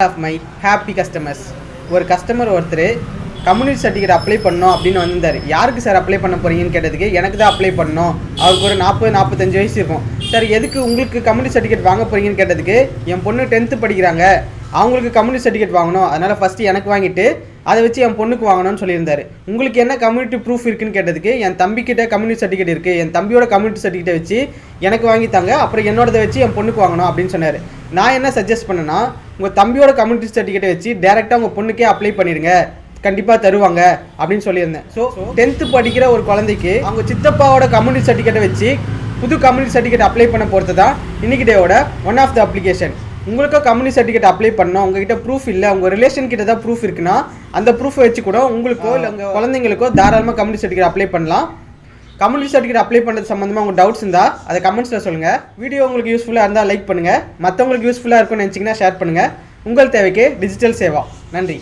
Of my happy customers. ஒரு customer ஒருத்தர் community certificate apply பண்ணோம் அப்படின்னு வந்திருந்தார். யாருக்கு சார் அப்ளை பண்ண போகிறீங்கன்னு கேட்டதுக்கு எனக்கு தான் அப்ளை பண்ணோம், அவருக்கு ஒரு 40-45 வயசு இருக்கும். சார் எதுக்கு உங்களுக்கு கம்யூனிட்டி சர்டிஃபிகேட் வாங்க போகிறீங்கன்னு கேட்டதுக்கு என் பொண்ணு 10th படிக்கிறாங்க, அவங்களுக்கு கம்யூனிட்டி சர்டிஃபிகேட் வாங்கணும், அதனால் ஃபஸ்ட்டு எனக்கு வாங்கிட்டு அதை வச்சு என் பொண்ணுக்கு வாங்கணும்னு சொல்லியிருந்தார். உங்களுக்கு என்ன கம்யூனிட்டி ப்ரூஃப் இருக்குன்னு கேட்டதுக்கு என் தம்பிக்கிட்ட கம்யூனிட்டி சர்டிஃபிகேட் இருக்குது, என் தம்பியோட கம்யூனிட்டி சர்டிஃபிகேட்டை வச்சு எனக்கு வாங்கித்தாங்க, அப்புறம் என்னோடதை வச்சு என் பொண்ணுக்கு வாங்கணும் அப்படின்னு சொன்னார். நான் என்ன சஜஸ்ட் பண்ணேன்னா, உங்கள் தம்பியோட கம்யூனிட்டி சர்டிஃபிகேட்டை வச்சு டேரெக்டாக உங்கள் பொண்ணுக்கே அப்ளை பண்ணிடுங்க, கண்டிப்பாக தருவாங்க அப்படின்னு சொல்லியிருந்தேன். ஸோ 10th படிக்கிற ஒரு குழந்தைக்கு அவங்க சித்தப்பாவோட கம்யூனிட்டி சர்டிஃபிகேட்டை வச்சு புது கம்யூனிட்டி சர்டிஃபிகேட் அப்ளை பண்ண போகிறது தான் இன்னைக்கு டேவோட ஒன் ஆஃப் த அப்ளிகேஷன். உங்களுக்கும் கம்யூனிட்டி சர்டிஃபிகேட் அப்ளை பண்ணோம், உங்ககிட்ட ப்ரூஃப் இல்லை, உங்கள் ரிலேஷன் கிட்ட தான் ப்ரூஃப் இருக்குன்னா அந்த ப்ரூஃபை வச்சு கூட உங்களுக்கோ இல்லை உங்கள் குழந்தைங்களுக்கோ தாராளமாக கம்யூனிட்டி சர்டிஃபிகேட் அப்ளை பண்ணலாம். கம்யூனிட்டி சர்டிஃபிகேட் அப்ளை பண்ணுறது சம்மந்தமாக உங்கள் டவுட்ஸ் இருந்தால் அதை கமெண்ட்ஸில் சொல்லுங்கள். வீடியோ உங்களுக்கு யூஸ்ஃபுல்லாக இருந்தால் லைக் பண்ணுங்கள், மற்றவங்களுக்கு யூஸ்ஃபுல்லாக இருக்கும்னு நினச்சிங்கன்னா ஷேர் பண்ணுங்கள். உங்கள் தேவைக்கு டிஜிட்டல் சேவா. நன்றி.